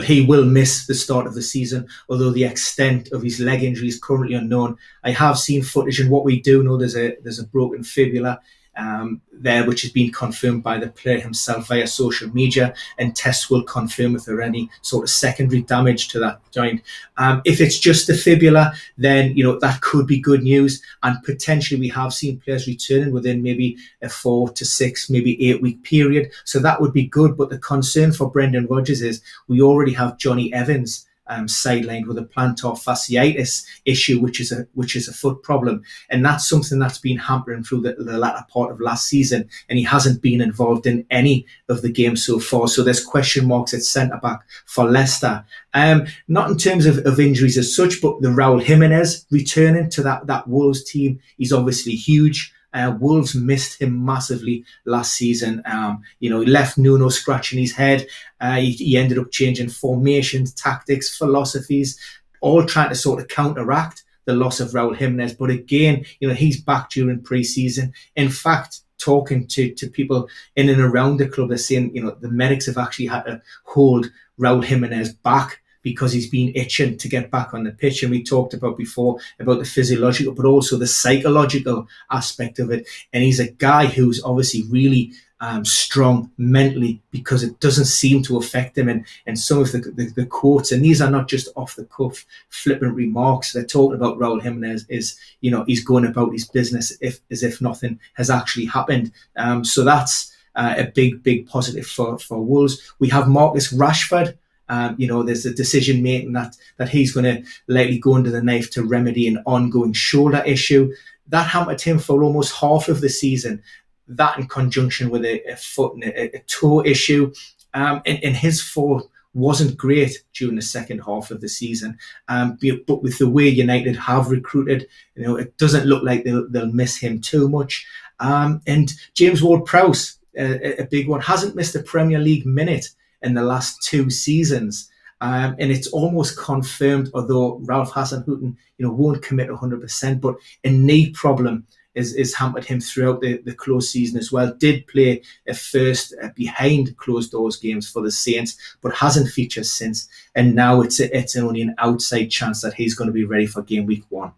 Speaker 2: he will miss the start of the season, although the extent of his leg injury is currently unknown. I have seen footage, and what we do know, there's a broken fibula there, which has been confirmed by the player himself via social media, and tests will confirm if there are any sort of secondary damage to that joint. If it's just the fibula, then that could be good news, and potentially we have seen players returning within maybe a 4 to 6, maybe 8 week period, so that would be good. But the concern for Brendan Rodgers is we already have Johnny Evans sidelined with a plantar fasciitis issue, which is a foot problem, and that's something that's been hampering through the latter part of last season, and he hasn't been involved in any of the games so far. So there's question marks at centre back for Leicester. Not in terms of injuries as such, but the Raul Jimenez returning to that Wolves team is obviously huge. Wolves missed him massively last season. He left Nuno scratching his head. He ended up changing formations, tactics, philosophies, all trying to sort of counteract the loss of Raul Jimenez. But again, he's back during pre-season. In fact, talking to people in and around the club, they're saying, the medics have actually had to hold Raul Jimenez back because he's been itching to get back on the pitch. And we talked about before about the physiological, but also the psychological aspect of it. And he's a guy who's obviously really strong mentally, because it doesn't seem to affect him. And some of the quotes, and these are not just off the cuff flippant remarks, they're talking about Raul Jimenez is, he's going about his business as if nothing has actually happened. So that's a big positive for Wolves. We have Marcus Rashford. There's a decision making that he's going to likely go under the knife to remedy an ongoing shoulder issue that hampered him for almost half of the season. That in conjunction with a foot and a toe issue, and his form wasn't great during the second half of the season. But with the way United have recruited, it doesn't look like they'll miss him too much. And James Ward-Prowse, a big one, hasn't missed a Premier League minute in the last 2 seasons. And it's almost confirmed, although Ralph Hasenhüttl, won't commit 100%, but a knee problem is hampered him throughout the close season as well. Did play a first behind closed doors games for the Saints, but hasn't featured since. And now it's only an outside chance that he's going to be ready for game week 1.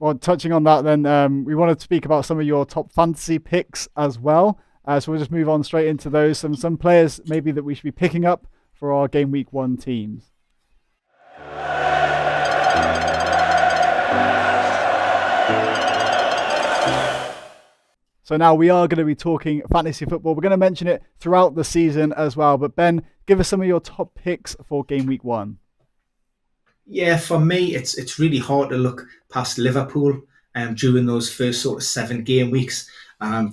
Speaker 1: Well, touching on that then, we wanted to speak about some of your top fantasy picks as well. So we'll just move on straight into those. Some players maybe that we should be picking up for our game week 1 teams. So now we are going to be talking fantasy football. We're going to mention it throughout the season as well. But Ben, give us some of your top picks for game week 1.
Speaker 2: Yeah, for me, it's really hard to look past Liverpool during those first sort of 7 game weeks.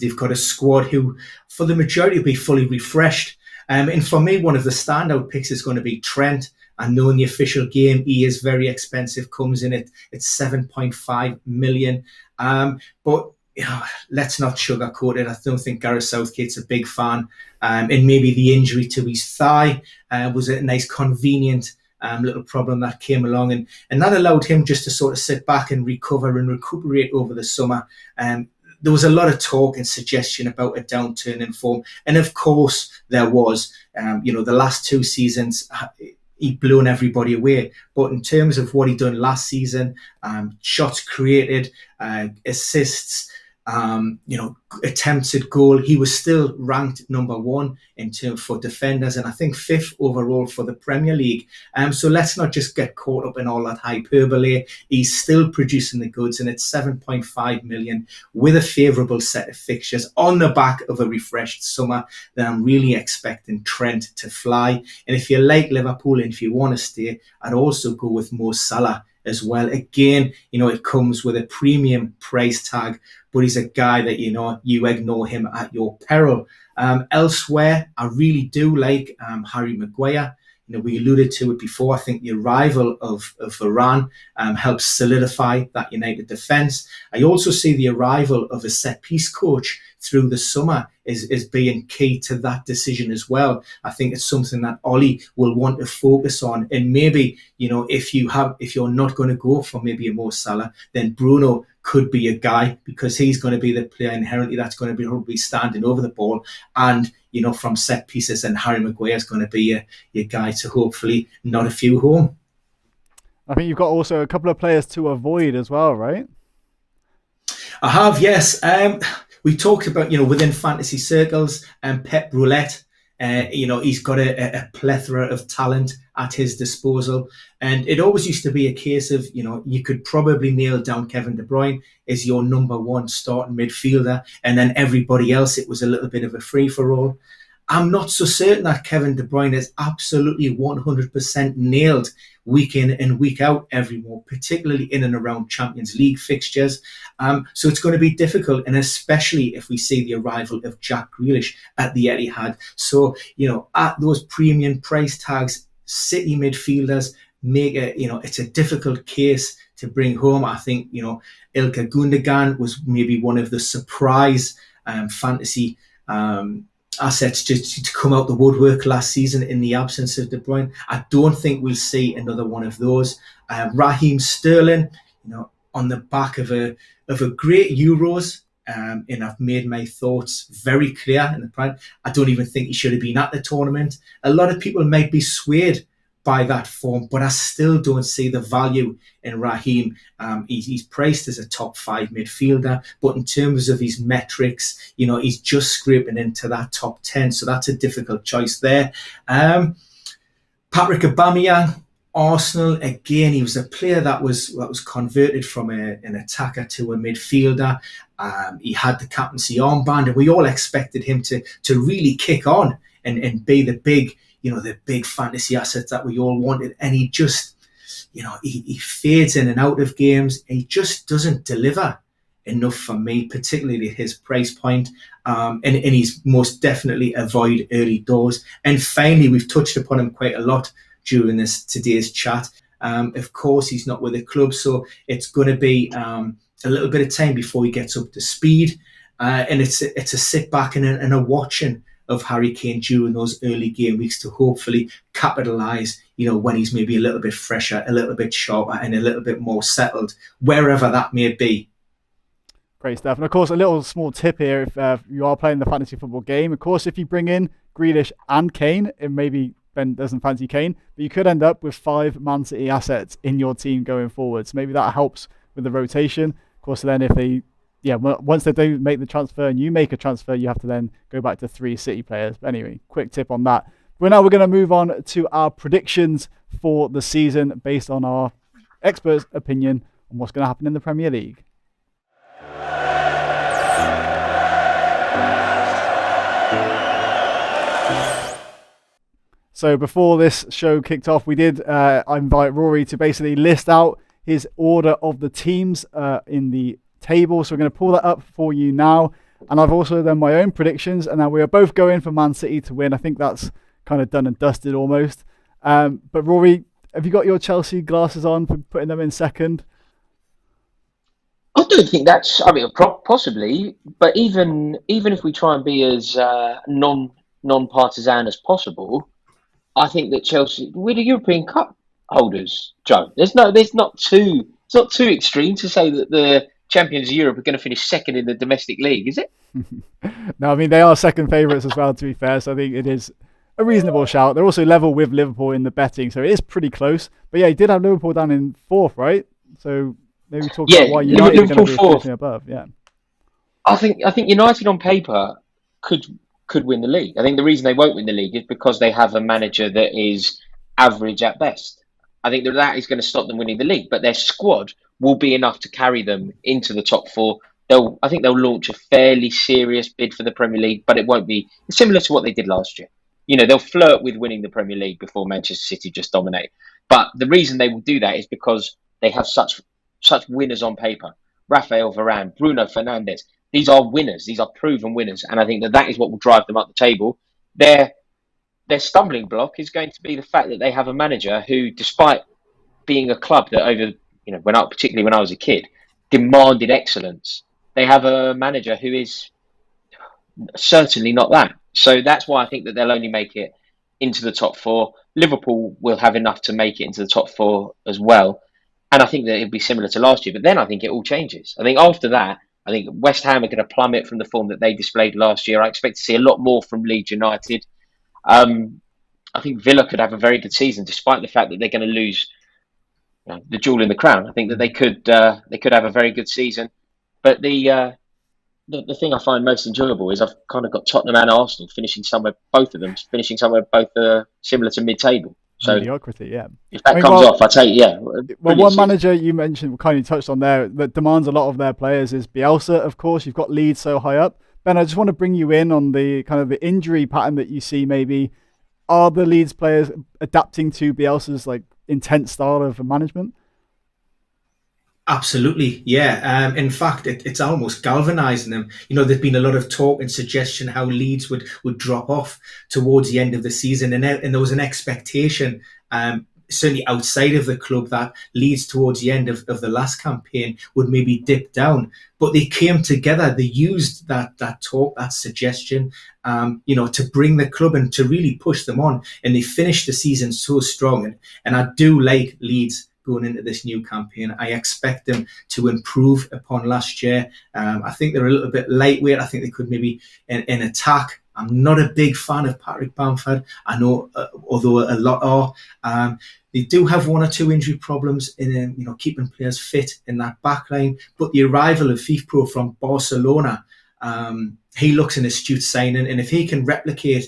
Speaker 2: They've got a squad who, for the majority, will be fully refreshed. And for me, one of the standout picks is going to be Trent. I know in the official game, he is very expensive, comes in at 7.5 million. But let's not sugarcoat it. I don't think Gareth Southgate's a big fan. And maybe the injury to his thigh was a nice, convenient little problem that came along. And that allowed him just to sort of sit back and recover and recuperate over the summer. There was a lot of talk and suggestion about a downturn in form. And of course, there was. The last 2 seasons, he blown everybody away. But in terms of what he done last season, shots created, assists, attempts at goal, he was still ranked number 1 in terms for defenders, and I think 5th overall for the Premier League. So let's not just get caught up in all that hyperbole. He's still producing the goods, and it's 7.5 million with a favourable set of fixtures on the back of a refreshed summer. Then I'm really expecting Trent to fly. And if you like Liverpool and if you want to stay, I'd also go with Mo Salah as well. Again, it comes with a premium price tag, but he's a guy that, you ignore him at your peril. Elsewhere, I really do like Harry Maguire. We alluded to it before. I think the arrival of Varane helps solidify that United defence. I also see the arrival of a set-piece coach through the summer is being key to that decision as well. I think it's something that Ollie will want to focus on. And maybe, if you're not going to go for maybe a Mo Salah, then Bruno could be a guy, because he's going to be the player inherently that's going to be probably standing over the ball and, from set pieces, and Harry Maguire is going to be a guy to hopefully not a few home.
Speaker 1: I think you've got also a couple of players to avoid as well, right?
Speaker 2: I have, yes. We talked about, within fantasy circles, Pep Roulette. He's got a plethora of talent at his disposal. And it always used to be a case of, you could probably nail down Kevin De Bruyne as your number 1 starting midfielder. And then everybody else, it was a little bit of a free-for-all. I'm not so certain that Kevin De Bruyne is absolutely 100% nailed week in and week out evermore, particularly in and around Champions League fixtures. So it's going to be difficult, and especially if we see the arrival of Jack Grealish at the Etihad. So, at those premium price tags, City midfielders it's a difficult case to bring home. I think, Ilkay Gundogan was maybe one of the surprise fantasy assets to come out the woodwork last season in the absence of De Bruyne. I don't think we'll see another one of those. Raheem Sterling, on the back of a great Euros, and I've made my thoughts very clear in the prime. I don't even think he should have been at the tournament. A lot of people might be swayed by that form, but I still don't see the value in Raheem. He's priced as a top 5 midfielder, but in terms of his metrics, he's just scraping into that top 10. So that's a difficult choice there. Patrick Aubameyang, Arsenal, again, he was a player that was converted from an attacker to a midfielder. He had the captaincy armband, and we all expected him to really kick on and be the big fantasy assets that we all wanted. And he just, he fades in and out of games. He just doesn't deliver enough for me, particularly at his price point. And he's most definitely avoid early doors. And finally, we've touched upon him quite a lot during today's chat. Of course, he's not with the club, so it's going to be a little bit of time before he gets up to speed. And it's a sit back and a watching of Harry Kane during those early game weeks to hopefully capitalise, when he's maybe a little bit fresher, a little bit sharper, and a little bit more settled, wherever that may be.
Speaker 1: Great stuff. And of course, a little small tip here, if you are playing the fantasy football game, of course, if you bring in Grealish and Kane, it maybe Ben doesn't fancy Kane, but you could end up with 5 Man City assets in your team going forward. So maybe that helps with the rotation. Of course, then once they do make the transfer and you make a transfer, you have to then go back to 3 City players. But anyway, quick tip on that. But now we're going to move on to our predictions for the season based on our experts' opinion on what's going to happen in the Premier League. So before this show kicked off, we did invite Rory to basically list out his order of the teams in the table. So we're going to pull that up for you now. And I've also done my own predictions. And now we are both going for Man City to win. I think that's kind of done and dusted almost. But Rory, have you got your Chelsea glasses on for putting them in second?
Speaker 3: I don't think that's, possibly. But even if we try and be as non-partisan as possible, I think that Chelsea, we're the European Cup holders, Joe. It's not too extreme to say that the champions of Europe are going to finish second in the domestic league, is it?
Speaker 1: No, I mean, they are second favourites as well, to be fair. So I think it is a reasonable shout. They're also level with Liverpool in the betting, so it is pretty close. But yeah, he did have Liverpool down in 4th, right? So maybe talk about why United are going to be finishing above. Yeah,
Speaker 3: I think United on paper could win the league. I think the reason they won't win the league is because they have a manager that is average at best. I think that is going to stop them winning the league, but their squad will be enough to carry them into the top 4. I think they'll launch a fairly serious bid for the Premier League, but it won't be similar to what they did last year. They'll flirt with winning the Premier League before Manchester City just dominate. But the reason they will do that is because they have such winners on paper. Raphael, Varane, Bruno Fernandes. These are winners. These are proven winners. And I think that is what will drive them up the table. Their stumbling block is going to be the fact that they have a manager who, despite being a club that particularly when I was a kid, demanded excellence, they have a manager who is certainly not that. So that's why I think that they'll only make it into the top 4. Liverpool will have enough to make it into the top 4 as well. And I think that it'll be similar to last year. But then I think it all changes. I think after that, I think West Ham are going to plummet from the form that they displayed last year. I expect to see a lot more from Leeds United. I think Villa could have a very good season, despite the fact that they're going to lose the jewel in the crown. I think that they could have a very good season. But the thing I find most enjoyable is I've kind of got Tottenham and Arsenal both of them finishing somewhere similar to mid-table. So
Speaker 1: mediocrity, yeah.
Speaker 3: If that comes off, I take
Speaker 1: Well, one manager you mentioned, kind of touched on there, that demands a lot of their players is Bielsa. Of course, you've got Leeds so high up. Ben, I just want to bring you in on the kind of the injury pattern that you see. Maybe are the Leeds players adapting to Bielsa's intense style of management?
Speaker 2: Absolutely, yeah. In fact, it's almost galvanising them. There's been a lot of talk and suggestion how Leeds would drop off towards the end of the season, and there was an expectation, certainly outside of the club, that Leeds towards the end of the last campaign would maybe dip down. But they came together. They used that talk, that suggestion, to bring the club and to really push them on. And they finished the season so strong. And I do like Leeds going into this new campaign. I expect them to improve upon last year. I think they're a little bit lightweight. I think they could maybe in attack. I'm not a big fan of Patrick Bamford. I know, although a lot are. They do have one or two injury problems in keeping players fit in that backline. But the arrival of FIFPro from Barcelona, he looks an astute signing, and if he can replicate,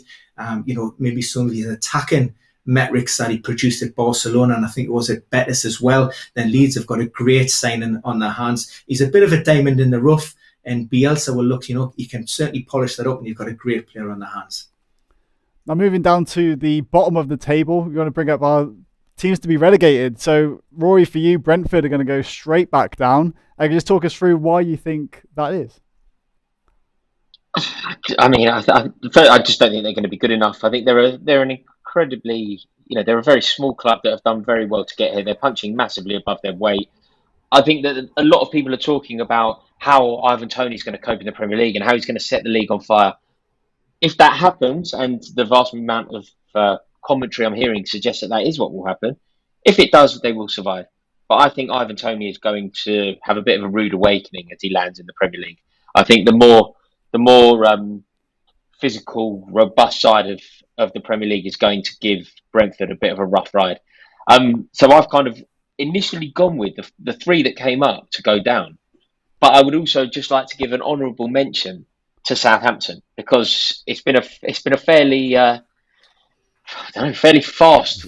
Speaker 2: maybe some of his attacking metrics that he produced at Barcelona, and I think it was at Betis as well, then Leeds have got a great signing on their hands. He's a bit of a diamond in the rough, and Bielsa will look, he can certainly polish that up, and you've got a great player on their hands.
Speaker 1: Now, moving down to the bottom of the table, we're going to bring up our teams to be relegated. So, Rory, for you, Brentford are going to go straight back down. Can you just talk us through why you think that is?
Speaker 3: I mean, I just don't think they're going to be good enough. I think they're an incredibly, they're a very small club that have done very well to get here. They're punching massively above their weight. I think that a lot of people are talking about how Ivan Toney's going to cope in the Premier League and how he's going to set the league on fire. If that happens, and the vast amount of commentary I'm hearing suggests that is what will happen, if it does, they will survive. But I think Ivan Toney is going to have a bit of a rude awakening as he lands in the Premier League. I think the more physical, robust side of the Premier League is going to give Brentford a bit of a rough ride. So I've kind of initially gone with the three that came up to go down. But I would also just like to give an honourable mention to Southampton, because it's been a fairly fairly fast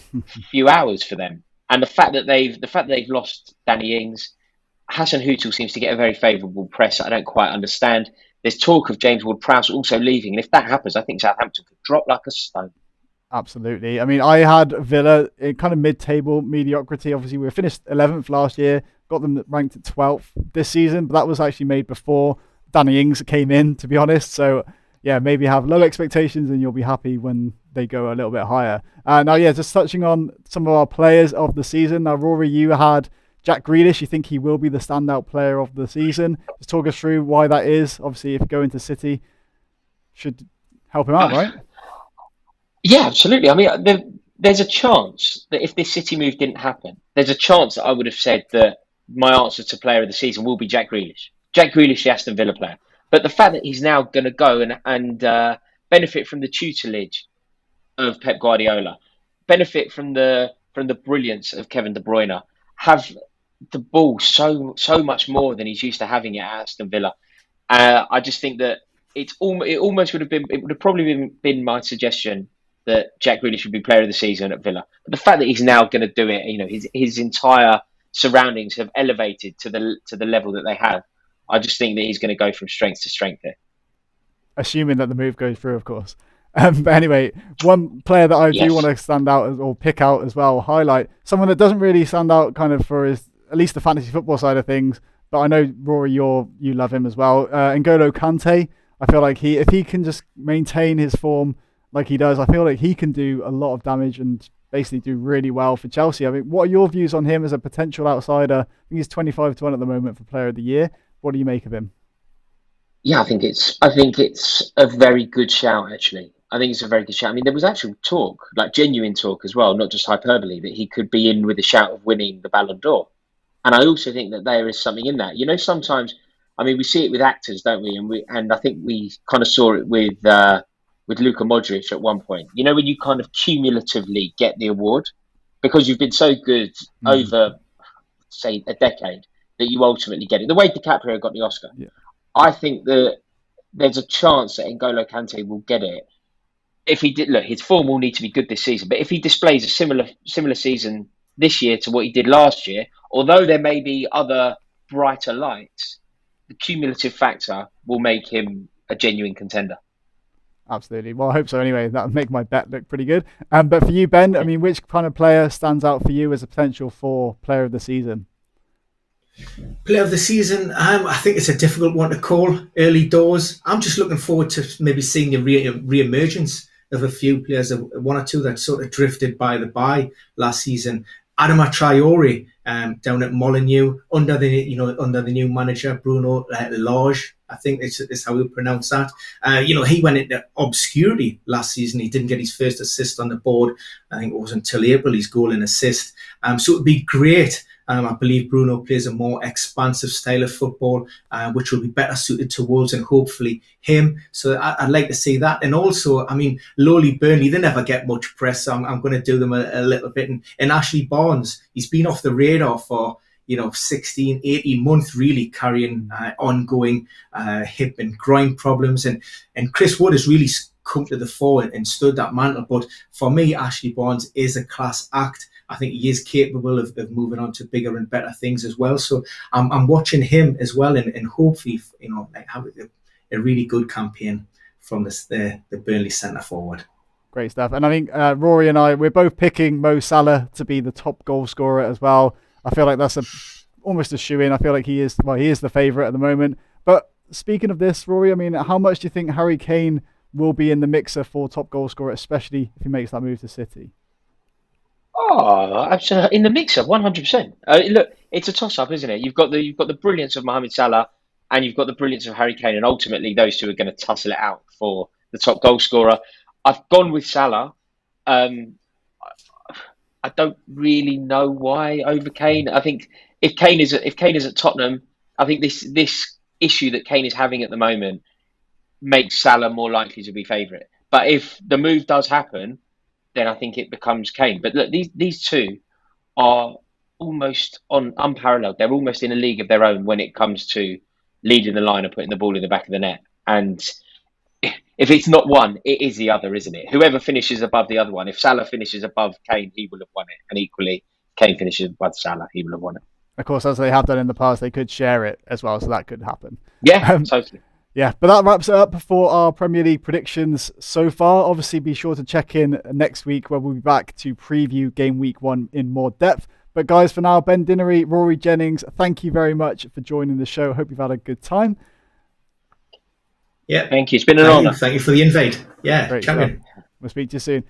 Speaker 3: few hours for them. And the fact that they've lost Danny Ings, Hassan Hutel seems to get a very favourable press. I don't quite understand. There's talk of James Ward-Prowse also leaving, and if that happens, I think Southampton could drop like a stone.
Speaker 1: Absolutely. I mean, I had Villa in kind of mid-table mediocrity. Obviously, we finished 11th last year, got them ranked at 12th this season, but that was actually made before Danny Ings came in, to be honest. So, yeah, maybe have low expectations and you'll be happy when they go a little bit higher. Now, just touching on some of our players of the season. Now, Rory, you had Jack Grealish. You think he will be the standout player of the season? Just talk us through why that is. Obviously, if going to City, should help him out, right?
Speaker 3: Yeah, absolutely. I mean, there's a chance that if this City move didn't happen, there's a chance that I would have said that my answer to player of the season will be Jack Grealish. Jack Grealish, the Aston Villa player. But the fact that he's now going to go and benefit from the tutelage of Pep Guardiola, benefit from the brilliance of Kevin De Bruyne, have the ball so much more than he's used to having it at Aston Villa. I just think that it would have probably been my suggestion that Jack Grealish should be player of the season at Villa. But the fact that he's now going to do it, his entire surroundings have elevated to the level that they have. I just think that he's going to go from strength to strength here.
Speaker 1: Assuming that the move goes through, of course. But anyway, one player that I do want to stand out or pick out as well, highlight, someone that doesn't really stand out kind of for his, at least the fantasy football side of things, but I know, Rory, you love him as well. N'Golo Kante, I feel like if he can just maintain his form like he does, I feel like he can do a lot of damage and basically do really well for Chelsea. I mean, what are your views on him as a potential outsider? I think he's 25-1 at the moment for Player of the Year. What do you make of him?
Speaker 3: Yeah, I think it's a very good shout, actually. I think it's a very good shout. I mean, there was actual talk, like genuine talk as well, not just hyperbole, that he could be in with a shout of winning the Ballon d'Or. And I also think that there is something in that. Sometimes, I mean, we see it with actors, don't we? And I think we kind of saw it with Luka Modric at one point. When you kind of cumulatively get the award because you've been so good over, say, a decade, that you ultimately get it. The way DiCaprio got the Oscar. Yeah. I think that there's a chance that N'Golo Kante will get it. If he did, look, his form will need to be good this season, but if he displays a similar season this year to what he did last year, although there may be other brighter lights, the cumulative factor will make him a genuine contender.
Speaker 1: Absolutely. Well, I hope so anyway. That would make my bet look pretty good. But for you, Ben, I mean, which kind of player stands out for you as a potential for player of the season?
Speaker 2: Player of the season, I think it's a difficult one to call early doors. I'm just looking forward to maybe seeing a re-emergence of a few players, one or two that sort of drifted by last season. Adama Traore down at Molineux under the new manager Bruno Lage, I think is how we pronounce that. He went into obscurity last season. He didn't get his first assist on the board. I think it was until April his goal and assist. So it'd be great. I believe Bruno plays a more expansive style of football, which will be better suited to Wolves and hopefully him. So I'd like to see that. And also, I mean, lowly Burnley, they never get much press. So I'm going to do them a little bit. And Ashley Barnes, he's been off the radar for 16, 18 months, really carrying ongoing hip and groin problems. And Chris Wood has really come to the fore and stood that mantle. But for me, Ashley Barnes is a class act. I think he is capable of moving on to bigger and better things as well. So I'm watching him as well, and hopefully, have a really good campaign from the Burnley centre forward.
Speaker 1: Great stuff. And I think Rory and we're both picking Mo Salah to be the top goal scorer as well. I feel like that's almost a shoe-in. I feel like he is the favourite at the moment. But speaking of this, Rory, I mean, how much do you think Harry Kane will be in the mixer for top goal scorer, especially if he makes that move to City?
Speaker 3: Oh, absolutely. In the mixer, 100%. Look, it's a toss-up, isn't it? You've got the brilliance of Mohamed Salah, and you've got the brilliance of Harry Kane, and ultimately those two are going to tussle it out for the top goal scorer. I've gone with Salah. I don't really know why over Kane. I think if Kane is at Tottenham, I think this issue that Kane is having at the moment makes Salah more likely to be favourite. But if the move does happen, then I think it becomes Kane. But look, these two are almost unparalleled. They're almost in a league of their own when it comes to leading the line and putting the ball in the back of the net. And if it's not one, it is the other, isn't it? Whoever finishes above the other one, if Salah finishes above Kane, he will have won it. And equally, Kane finishes above Salah, he will have won it.
Speaker 1: Of course, as they have done in the past, they could share it as well, so that could happen.
Speaker 3: Yeah, totally.
Speaker 1: Yeah, but that wraps it up for our Premier League predictions so far. Obviously, be sure to check in next week where we'll be back to preview game week 1 in more depth. But guys, for now, Ben Dinnery, Rory Jennings, thank you very much for joining the show. Hope you've had a good time.
Speaker 2: Yeah,
Speaker 3: thank you. It's been an honour.
Speaker 2: Thank you for the invite. Yeah,
Speaker 1: great stuff. We'll speak to you soon.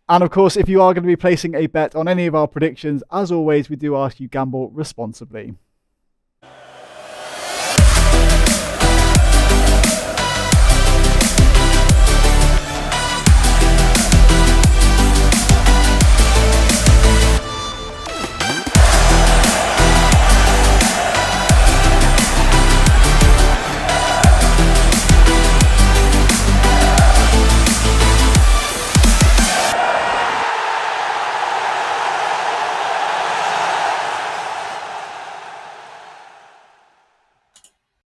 Speaker 1: And of course, if you are going to be placing a bet on any of our predictions, as always, we do ask you gamble responsibly.